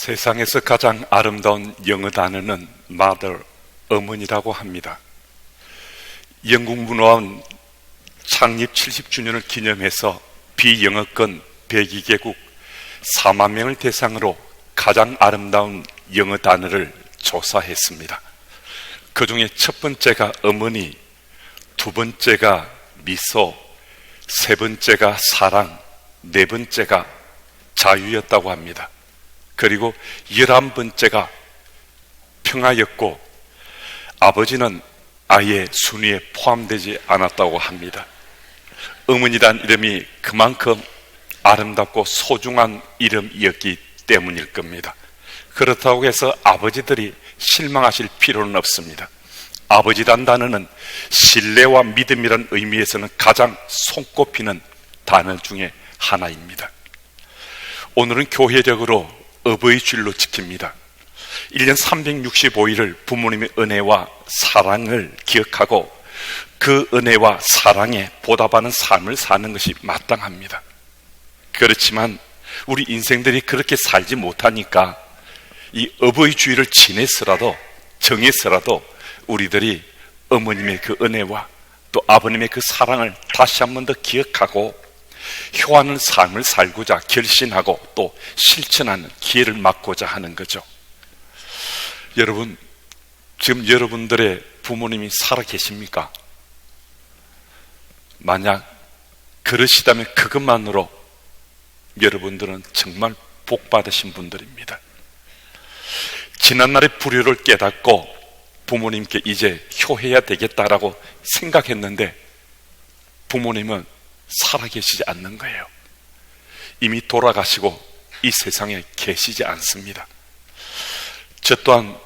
세상에서 가장 아름다운 영어 단어는 mother, 어머니라고 합니다. 영국 문화원 창립 70주년을 기념해서 비영어권 102개국 4만 명을 대상으로 가장 아름다운 영어 단어를 조사했습니다. 그 중에 첫 번째가 어머니, 두 번째가 미소, 세 번째가 사랑, 네 번째가 자유였다고 합니다. 그리고 11번째가 평화였고 아버지는 아예 순위에 포함되지 않았다고 합니다. 어머니란 이름이 그만큼 아름답고 소중한 이름이었기 때문일 겁니다. 그렇다고 해서 아버지들이 실망하실 필요는 없습니다. 아버지란 단어는 신뢰와 믿음이란 의미에서는 가장 손꼽히는 단어 중에 하나입니다. 오늘은 교회적으로 어버이 주일로 지킵니다. 1년 365일을 부모님의 은혜와 사랑을 기억하고 그 은혜와 사랑에 보답하는 삶을 사는 것이 마땅합니다. 그렇지만 우리 인생들이 그렇게 살지 못하니까 이 어버이 주일을 정해서라도 우리들이 어머님의 그 은혜와 또 아버님의 그 사랑을 다시 한 번 더 기억하고 효하는 삶을 살고자 결심하고 또 실천하는 기회를 막고자 하는 거죠. 여러분, 지금 여러분들의 부모님이 살아 계십니까? 만약 그러시다면 그것만으로 여러분들은 정말 복 받으신 분들입니다. 지난날의 불효를 깨닫고 부모님께 이제 효해야 되겠다라고 생각했는데 부모님은 살아계시지 않는 거예요. 이미 돌아가시고 이 세상에 계시지 않습니다. 저 또한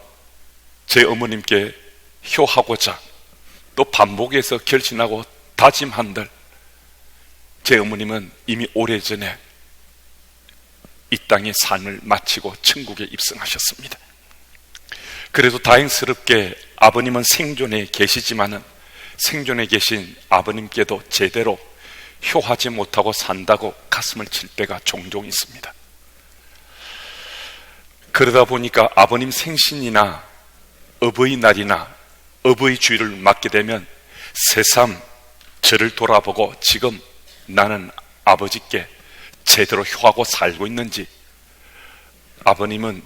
제 어머님께 효하고자 또 반복해서 결심하고 다짐한들 제 어머님은 이미 오래전에 이 땅의 삶을 마치고 천국에 입성하셨습니다. 그래도 다행스럽게 아버님은 생존에 계시지만은 생존에 계신 아버님께도 제대로 효하지 못하고 산다고 가슴을 칠 때가 종종 있습니다. 그러다 보니까 아버님 생신이나 어버이날이나 어버이 주일을 맞게 되면 새삼 저를 돌아보고 지금 나는 아버지께 제대로 효하고 살고 있는지, 아버님은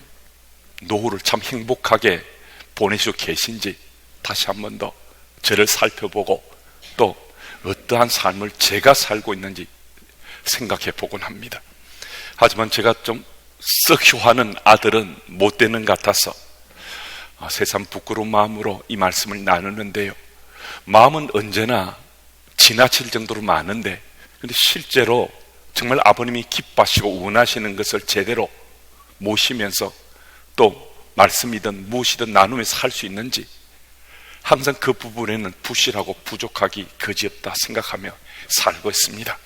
노후를 참 행복하게 보내시고 계신지 다시 한 번 더 저를 살펴보고 또 어떠한 삶을 제가 살고 있는지 생각해 보곤 합니다. 하지만 제가 좀 썩 효하는 아들은 못 되는 것 같아서 새삼 부끄러운 마음으로 이 말씀을 나누는데요. 마음은 언제나 지나칠 정도로 많은데 근데 실제로 정말 아버님이 기뻐하시고 원하시는 것을 제대로 모시면서 또 말씀이든 무엇이든 나누면서 할 수 있는지 항상 그 부분에는 부실하고 부족하기 그지없다 생각하며 살고 있습니다.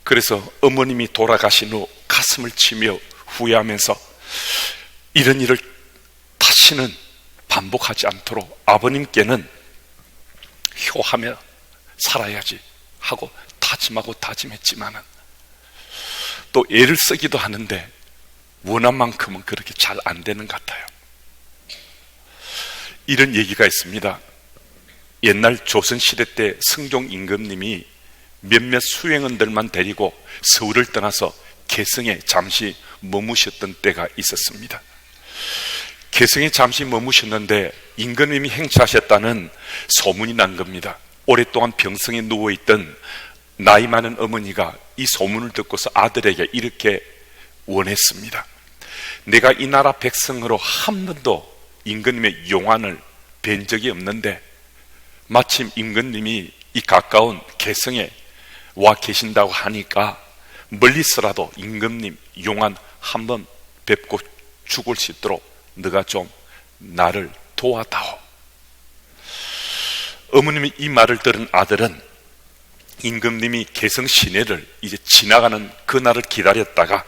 그래서 어머님이 돌아가신 후 가슴을 치며 후회하면서 이런 일을 다시는 반복하지 않도록 아버님께는 효하며 살아야지 하고 다짐하고 다짐했지만은 또 애를 쓰기도 하는데 원한 만큼은 그렇게 잘 안 되는 것 같아요. 이런 얘기가 있습니다. 옛날 조선시대 때 승종 임금님이 몇몇 수행원들만 데리고 서울을 떠나서 개성에 잠시 머무셨던 때가 있었습니다. 개성에 잠시 머무셨는데 임금님이 행차하셨다는 소문이 난 겁니다. 오랫동안 병성에 누워있던 나이 많은 어머니가 이 소문을 듣고서 아들에게 이렇게 원했습니다. 내가 이 나라 백성으로 한 번도 임금님의 용안을 뵌 적이 없는데 마침 임금님이 이 가까운 개성에 와 계신다고 하니까 멀리서라도 임금님 용안 한번 뵙고 죽을 수 있도록 너가 좀 나를 도와다오. 어머님이 이 말을 들은 아들은 임금님이 개성 시내를 이제 지나가는 그날을 기다렸다가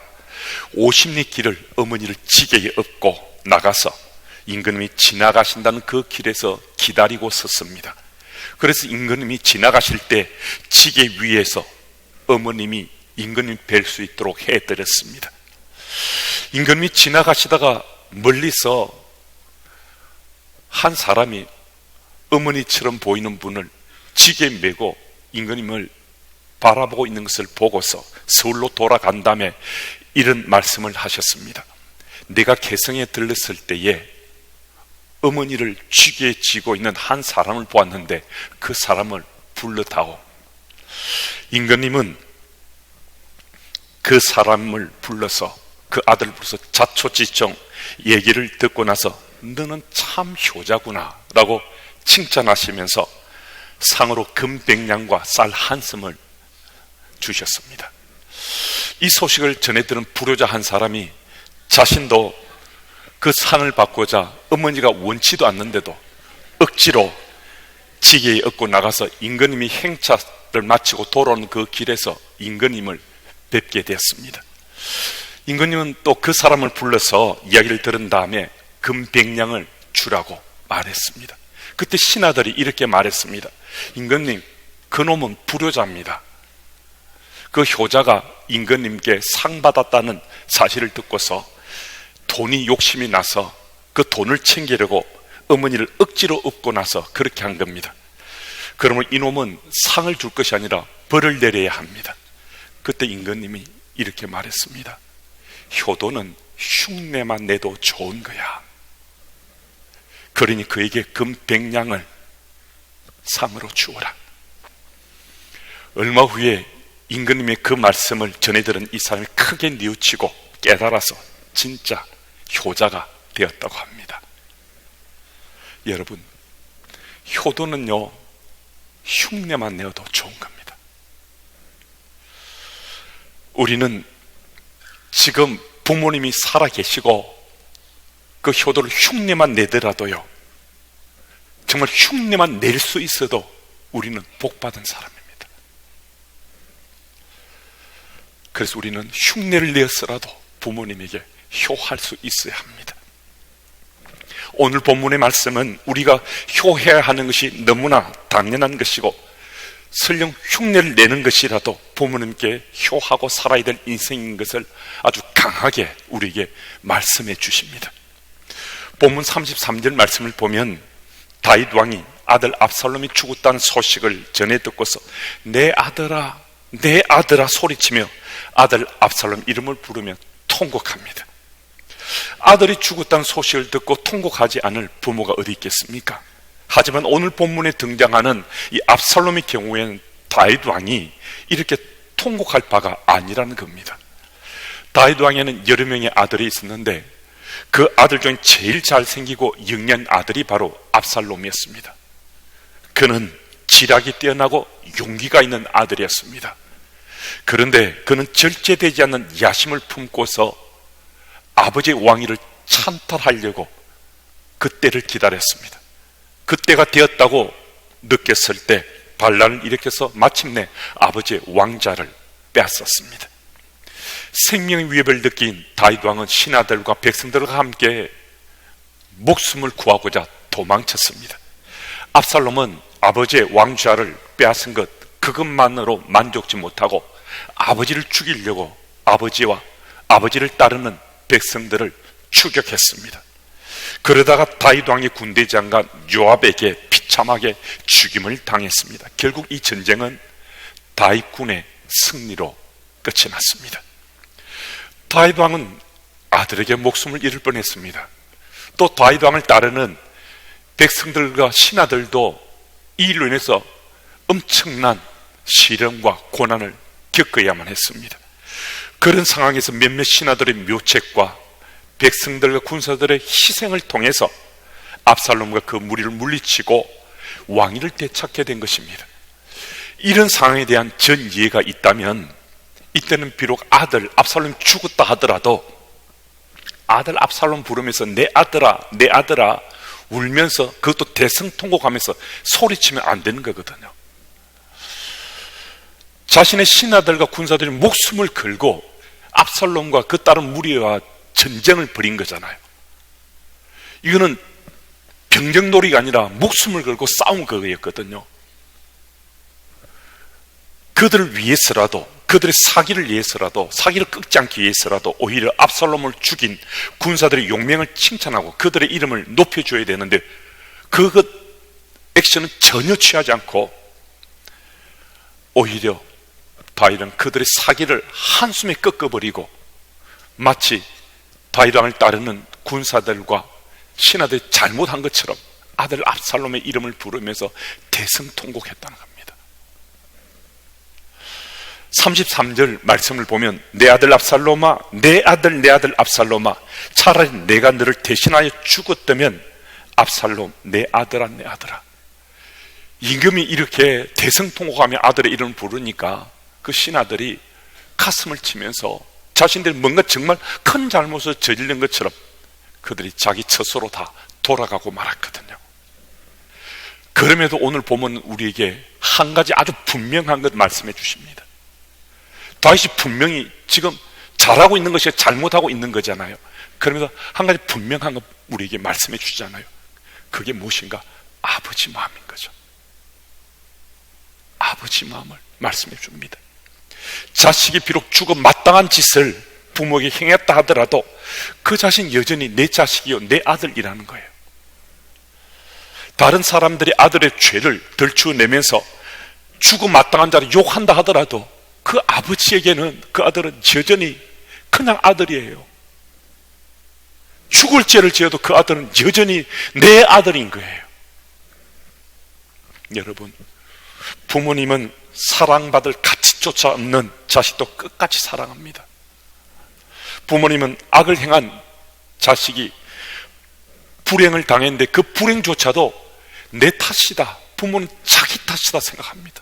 50리 길을 어머니를 지게에 업고 나가서 임금님이 지나가신다는 그 길에서 기다리고 섰습니다. 그래서 임금님이 지나가실 때 지게 위에서 어머님이 임금님 뵐 수 있도록 해드렸습니다. 임금님이 지나가시다가 멀리서 한 사람이 어머니처럼 보이는 분을 지게 메고 임금님을 바라보고 있는 것을 보고서 서울로 돌아간 다음에 이런 말씀을 하셨습니다. 내가 개성에 들렀을 때에 어머니를 쥐게 쥐고 있는 한 사람을 보았는데 그 사람을 불러다오. 임금님은 그 사람을 불러서 그 아들을 불러서 자초지종 얘기를 듣고 나서 너는 참 효자구나 라고 칭찬하시면서 상으로 금 100냥과 쌀 한 씀을 주셨습니다. 이 소식을 전해 들은 불효자 한 사람이 자신도 그 상을 받고자 어머니가 원치도 않는데도 억지로 지게에 얻고 나가서 임금님이 행차를 마치고 돌아오는 그 길에서 임금님을 뵙게 되었습니다. 임금님은 또 그 사람을 불러서 이야기를 들은 다음에 금 100냥을 주라고 말했습니다. 그때 신하들이 이렇게 말했습니다. 임금님, 그놈은 불효자입니다. 그 효자가 임금님께 상 받았다는 사실을 듣고서 돈이 욕심이 나서 그 돈을 챙기려고 어머니를 억지로 업고 나서 그렇게 한 겁니다. 그러면 이놈은 상을 줄 것이 아니라 벌을 내려야 합니다. 그때 임금님이 이렇게 말했습니다. 효도는 흉내만 내도 좋은 거야. 그러니 그에게 금 100냥을 상으로 주어라. 얼마 후에 임금님의 그 말씀을 전해들은 이 사람이 크게 뉘우치고 깨달아서 진짜 효자가 되었다고 합니다. 여러분, 효도는요 흉내만 내어도 좋은 겁니다. 우리는 지금 부모님이 살아계시고 그 효도를 흉내만 내더라도요, 정말 흉내만 낼 수 있어도 우리는 복받은 사람입니다. 그래서 우리는 흉내를 내어서라도 부모님에게 효할 수 있어야 합니다. 오늘 본문의 말씀은 우리가 효해야 하는 것이 너무나 당연한 것이고 설령 흉내를 내는 것이라도 부모님께 효하고 살아야 될 인생인 것을 아주 강하게 우리에게 말씀해 주십니다. 본문 33절 말씀을 보면 다윗 왕이 아들 압살롬이 죽었다는 소식을 전해 듣고서 내 아들아 내 아들아 소리치며 아들 압살롬 이름을 부르며 통곡합니다. 아들이 죽었다는 소식을 듣고 통곡하지 않을 부모가 어디 있겠습니까? 하지만 오늘 본문에 등장하는 이 압살롬의 경우에는 다윗 왕이 이렇게 통곡할 바가 아니라는 겁니다. 다윗 왕에는 여러 명의 아들이 있었는데 그 아들 중에 제일 잘생기고 영리한 아들이 바로 압살롬이었습니다. 그는 지략이 뛰어나고 용기가 있는 아들이었습니다. 그런데 그는 절제되지 않는 야심을 품고서 아버지의 왕위를 찬탈하려고 그때를 기다렸습니다. 그때가 되었다고 느꼈을 때 반란을 일으켜서 마침내 아버지의 왕자를 빼앗았습니다. 생명의 위협을 느낀 다윗 왕은 신하들과 백성들과 함께 목숨을 구하고자 도망쳤습니다. 압살롬은 아버지의 왕좌를 빼앗은 것 그것만으로 만족지 못하고 아버지를 죽이려고 아버지와 아버지를 따르는 백성들을 추격했습니다. 그러다가 다윗 왕의 군대 장관 요압에게 비참하게 죽임을 당했습니다. 결국 이 전쟁은 다윗 군의 승리로 끝이 났습니다. 다윗 왕은 아들에게 목숨을 잃을 뻔했습니다. 또 다윗 왕을 따르는 백성들과 신하들도 이 일로 인해서 엄청난 시련과 고난을 겪어야만 했습니다. 그런 상황에서 몇몇 신하들의 묘책과 백성들과 군사들의 희생을 통해서 압살롬과 그 무리를 물리치고 왕위를 되찾게 된 것입니다. 이런 상황에 대한 전 이해가 있다면 이때는 비록 아들 압살롬이 죽었다 하더라도 아들 압살롬 부르면서 내 아들아 내 아들아 울면서 그것도 대성통곡하면서 소리치면 안 되는 거거든요. 자신의 신하들과 군사들이 목숨을 걸고 압살롬과 그 따른 무리와 전쟁을 벌인 거잖아요. 이거는 병정놀이가 아니라 목숨을 걸고 싸운 거였거든요. 그들을 위해서라도 그들의 사기를 위해서라도, 사기를 끊지 않기 위해서라도 오히려 압살롬을 죽인 군사들의 용맹을 칭찬하고 그들의 이름을 높여줘야 되는데 그 액션은 전혀 취하지 않고 오히려 다윗은 그들의 사기를 한숨에 꺾어버리고 마치 다윗왕을 따르는 군사들과 신하들이 잘못한 것처럼 아들 압살롬의 이름을 부르면서 대성통곡했다는 겁니다. 33절 말씀을 보면 내 아들 압살롬아, 내 아들 압살롬아, 차라리 내가 너를 대신하여 죽었다면 압살롬 내 아들아 내 아들아. 임금이 이렇게 대성통곡하며 아들의 이름을 부르니까 그 신하들이 가슴을 치면서 자신들이 뭔가 정말 큰 잘못을 저지른 것처럼 그들이 자기 처소로 다 돌아가고 말았거든요. 그럼에도 오늘 보면 우리에게 한 가지 아주 분명한 것 말씀해 주십니다. 다윗이 분명히 지금 잘하고 있는 것이 잘못하고 있는 거잖아요. 그러면서 한 가지 분명한 것 우리에게 말씀해 주잖아요. 그게 무엇인가? 아버지 마음인 거죠. 아버지 마음을 말씀해 줍니다. 자식이 비록 죽어 마땅한 짓을 부모에게 행했다 하더라도 그 자신 여전히 내 자식이요 내 아들이라는 거예요. 다른 사람들이 아들의 죄를 덜추어내면서 죽어 마땅한 자를 욕한다 하더라도 그 아버지에게는 그 아들은 여전히 그냥 아들이에요. 죽을 죄를 지어도 그 아들은 여전히 내 아들인 거예요. 여러분, 부모님은 사랑받을 가치조차 없는 자식도 끝까지 사랑합니다. 부모님은 악을 행한 자식이 불행을 당했는데 그 불행조차도 내 탓이다, 부모는 자기 탓이다 생각합니다.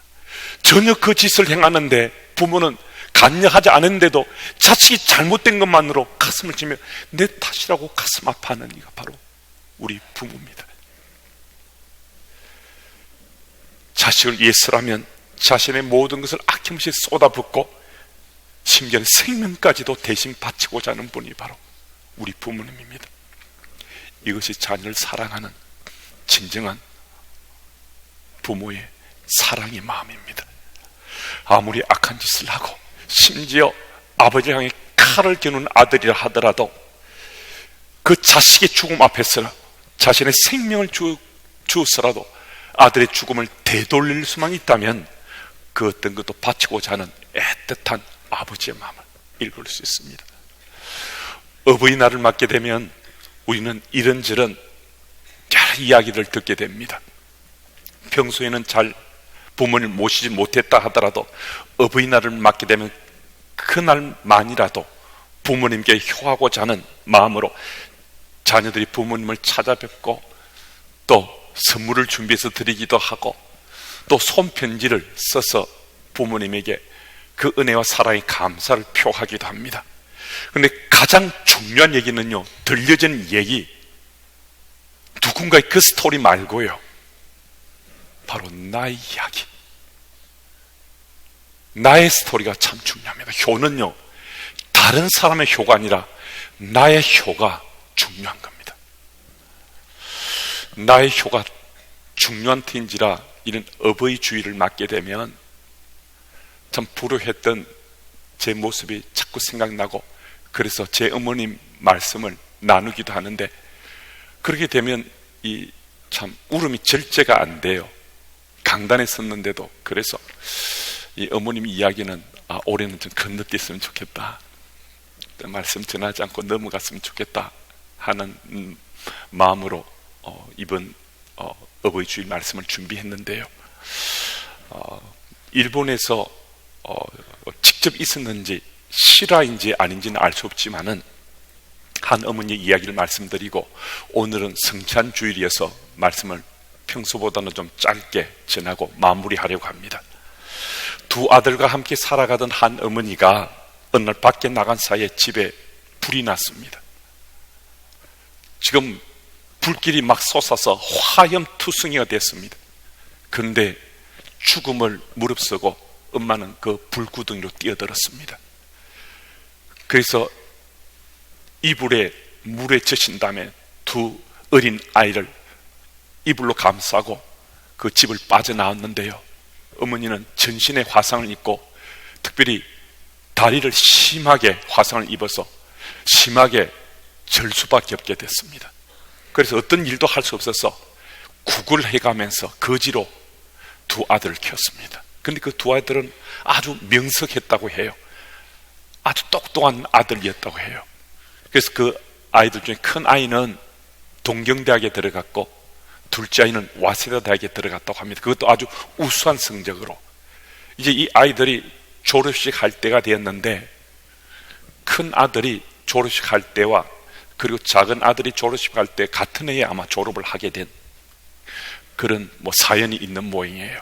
전혀 그 짓을 행하는데 부모는 간여하지 않은데도 자식이 잘못된 것만으로 가슴을 치며 내 탓이라고 가슴 아파하는 이가 바로 우리 부모입니다. 자식을 위해서라면 자신의 모든 것을 아낌없이 쏟아붓고 심지어 생명까지도 대신 바치고자 하는 분이 바로 우리 부모님입니다. 이것이 자녀를 사랑하는 진정한 부모의 사랑의 마음입니다. 아무리 악한 짓을 하고 심지어 아버지를 향해 칼을 겨눈 아들이라 하더라도 그 자식의 죽음 앞에서 자신의 생명을 주었더라도 아들의 죽음을 되돌릴 수만 있다면 그 어떤 것도 바치고자 하는 애틋한 아버지의 마음을 읽을 수 있습니다. 어버이날을 맞게 되면 우리는 이런저런 여러 이야기를 듣게 됩니다. 평소에는 잘 부모를 모시지 못했다 하더라도 어버이날을 맞게 되면 그날만이라도 부모님께 효하고자 하는 마음으로 자녀들이 부모님을 찾아뵙고 또 선물을 준비해서 드리기도 하고 또 손편지를 써서 부모님에게 그 은혜와 사랑의 감사를 표하기도 합니다. 그런데 가장 중요한 얘기는요, 들려진 얘기, 누군가의 그 스토리 말고요, 바로 나의 이야기, 나의 스토리가 참 중요합니다. 효는요, 다른 사람의 효가 아니라 나의 효가 중요한 겁니다. 나의 효가 중요한 터인지라 이런 어버이 주의를 맡게 되면 참 불효했던 제 모습이 자꾸 생각나고, 그래서 제 어머님 말씀을 나누기도 하는데, 그렇게 되면 이 참 울음이 절제가 안 돼요. 강단에 섰는데도. 그래서 이 어머님 이야기는 올해는 좀 건너뛰었으면 좋겠다, 말씀 전하지 않고 넘어갔으면 좋겠다 하는 마음으로 이번 어버이 주일 말씀을 준비했는데요. 일본에서 직접 있었는지 실화인지 아닌지는 알 수 없지만은 한 어머니의 이야기를 말씀드리고, 오늘은 성찬 주일이어서 말씀을 평소보다는 좀 짧게 전하고 마무리하려고 합니다. 두 아들과 함께 살아가던 한 어머니가 어느 날 밖에 나간 사이에 집에 불이 났습니다. 지금 불길이 막 솟아서 화염투성이가 됐습니다. 그런데 죽음을 무릅쓰고 엄마는 그 불구덩이로 뛰어들었습니다. 그래서 이불에 물에 젖힌 다음에 두 어린 아이를 이불로 감싸고 그 집을 빠져나왔는데요, 어머니는 전신에 화상을 입고 특별히 다리를 심하게 화상을 입어서 심하게 절 수밖에 없게 됐습니다. 그래서 어떤 일도 할 수 없어서 구걸해가면서 거지로 두 아들을 키웠습니다. 그런데 그 두 아들은 아주 명석했다고 해요. 아주 똑똑한 아들이었다고 해요. 그래서 그 아이들 중에 큰 아이는 동경대학에 들어갔고 둘째 아이는 와세다 대학에 들어갔다고 합니다. 그것도 아주 우수한 성적으로. 이제 이 아이들이 졸업식 할 때가 되었는데 큰 아들이 졸업식 할 때와 그리고 작은 아들이 졸업식 할 때 같은 해에 아마 졸업을 하게 된 그런 사연이 있는 모양이에요.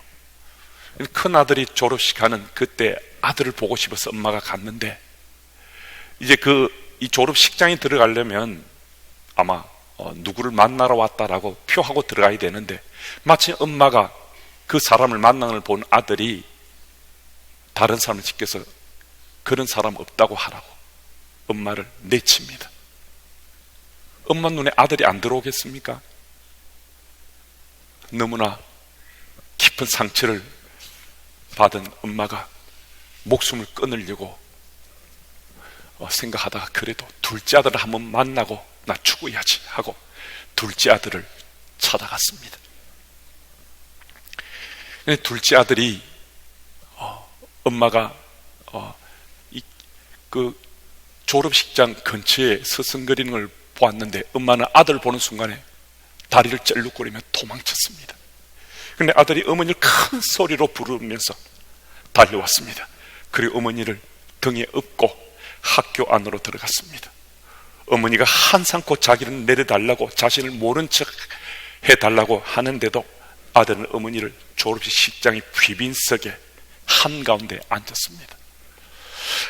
큰 아들이 졸업식 하는 그때 아들을 보고 싶어서 엄마가 갔는데 이제 이 졸업식장에 들어가려면 아마 누구를 만나러 왔다라고 표하고 들어가야 되는데 마치 엄마가 그 사람을 만나는 걸 본 아들이 다른 사람을 지켜서 그런 사람 없다고 하라고 엄마를 내칩니다. 엄마 눈에 아들이 안 들어오겠습니까? 너무나 깊은 상처를 받은 엄마가 목숨을 끊으려고 생각하다가 그래도 둘째 아들을 한번 만나고 나 죽어야지 하고 둘째 아들을 찾아갔습니다. 둘째 아들이 엄마가 그 졸업식장 근처에 서성거리는 걸 보았는데 엄마는 아들을 보는 순간에 다리를 쩔룩거리며 도망쳤습니다. 그런데 아들이 어머니를 큰 소리로 부르면서 달려왔습니다. 그리고 어머니를 등에 업고 학교 안으로 들어갔습니다. 어머니가 한상코 자기를 내려달라고 자신을 모른 척 해달라고 하는데도 아들은 어머니를 졸업식 식장의 귀빈석에 한가운데 앉았습니다.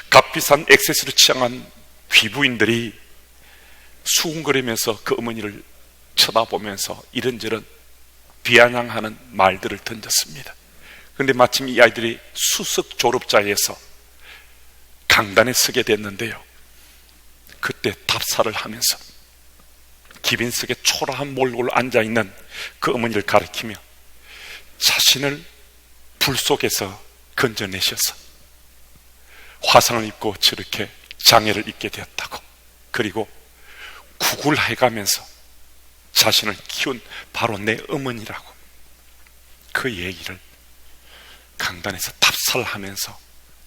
값비싼 액세서리를 취향한 귀부인들이 수군거리면서 그 어머니를 쳐다보면서 이런저런 비아냥하는 말들을 던졌습니다. 그런데 마침 이 아이들이 수석 졸업자에서 강단에 서게 됐는데요, 그때 답사를 하면서 기빈석에 초라한 몰골로 앉아있는 그 어머니를 가리키며 자신을 불 속에서 건져내셔서 화상을 입고 저렇게 장애를 입게 되었다고, 그리고 구굴해가면서 자신을 키운 바로 내 어머니라고 그 얘기를 강단에서 답사를 하면서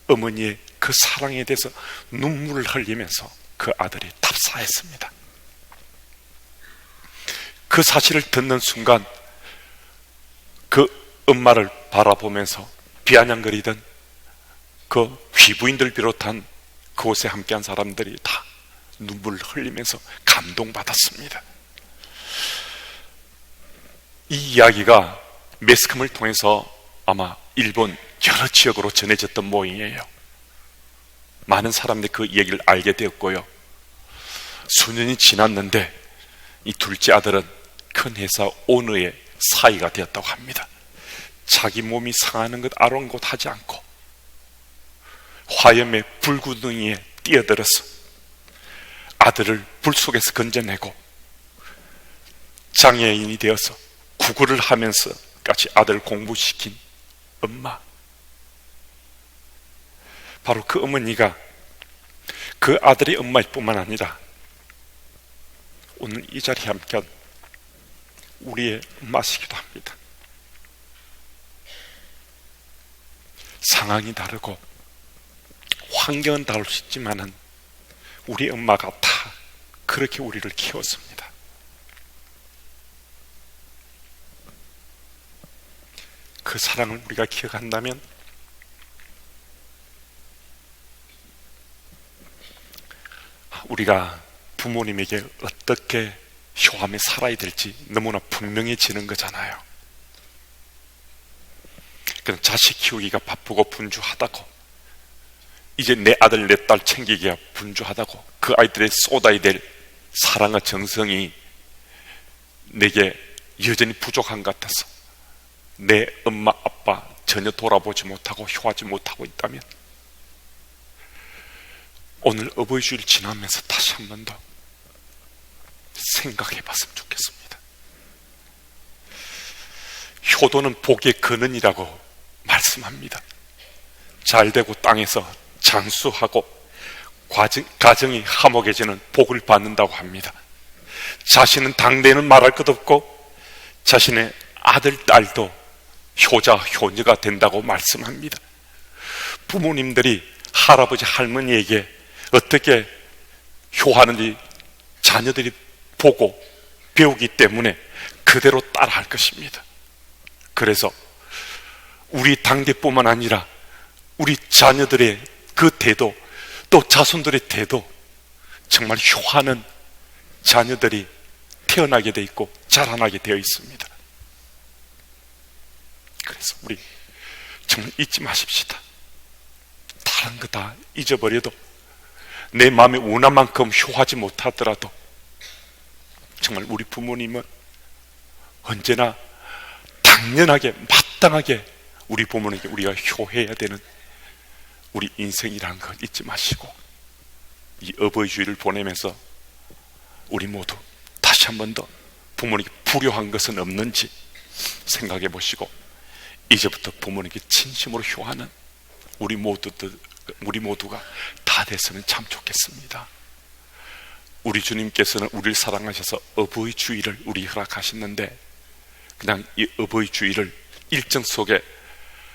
어머니의 그 사랑에 대해서 눈물을 흘리면서 그 아들이 답사했습니다. 그 사실을 듣는 순간 그 엄마를 바라보면서 비아냥거리던 그 귀부인들 비롯한 그곳에 함께한 사람들이 다 눈물을 흘리면서 감동받았습니다. 이 이야기가 매스컴을 통해서 아마 일본 여러 지역으로 전해졌던 모양이에요. 많은 사람들이 그 얘기를 알게 되었고요. 수년이 지났는데 이 둘째 아들은 큰 회사 오너의 사위가 되었다고 합니다. 자기 몸이 상하는 것 아랑곳하지 않고 화염의 불구덩이에 뛰어들어서 아들을 불 속에서 건져내고 장애인이 되어서 구걸을 하면서까지 아들을 공부시킨 엄마, 바로 그 어머니가 그 아들의 엄마일 뿐만 아니라 오늘 이 자리에 함께한 우리의 엄마시기도 합니다. 상황이 다르고 환경은 다를 수 있지만은 우리 엄마가 다 그렇게 우리를 키웠습니다. 그 사랑을 우리가 기억한다면 우리가 부모님에게 어떻게 효함에 살아야 될지 너무나 분명해지는 거잖아요. 그냥 자식 키우기가 바쁘고 분주하다고, 이제 내 아들 내 딸 챙기기가 분주하다고, 그 아이들의 쏟아야 될 사랑과 정성이 내게 여전히 부족한 것 같아서 내 엄마 아빠 전혀 돌아보지 못하고 효하지 못하고 있다면 오늘 어버이 주일 지나면서 다시 한 번 더 생각해 봤으면 좋겠습니다. 효도는 복의 근원이라고 말씀합니다. 잘되고 땅에서 장수하고 가정이 화목해지는 복을 받는다고 합니다. 자신은 당대에는 말할 것 없고 자신의 아들, 딸도 효자, 효녀가 된다고 말씀합니다. 부모님들이 할아버지, 할머니에게 어떻게 효하는지 자녀들이 보고 배우기 때문에 그대로 따라할 것입니다. 그래서 우리 당대뿐만 아니라 우리 자녀들의 그 태도, 또 자손들의 태도, 정말 효하는 자녀들이 태어나게 돼 있고 자라나게 되어 있습니다. 그래서 우리 정말 잊지 마십시다. 다른 거 다 잊어버려도 내 마음에 원한 만큼 효하지 못하더라도 정말 우리 부모님은 언제나 당연하게 마땅하게 우리 부모님께 우리가 효해야 되는 우리 인생이라는 걸 잊지 마시고, 이 어버이 주일을 보내면서 우리 모두 다시 한 번 더 부모님께 불효한 것은 없는지 생각해 보시고, 이제부터 부모님께 진심으로 효하는 우리 모두가 다 됐으면 참 좋겠습니다. 우리 주님께서는 우리를 사랑하셔서 어버이 주일을 우리 허락하셨는데, 그냥 이 어버이 주일을 일정 속에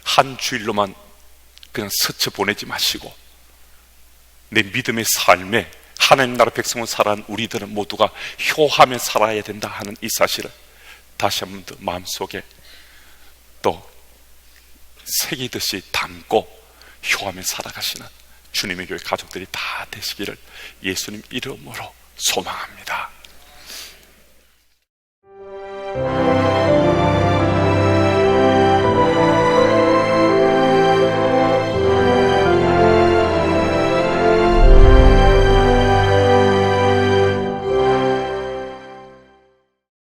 한 주일로만 그냥 스쳐 보내지 마시고, 내 믿음의 삶에 하나님 나라 백성으로 살아가는 우리들은 모두가 효하며 살아야 된다 하는 이 사실을 다시 한 번 더 마음속에 또 새기듯이 담고 효하며 살아가시는 주님의 교회 가족들이 다 되시기를 예수님 이름으로 소망합니다.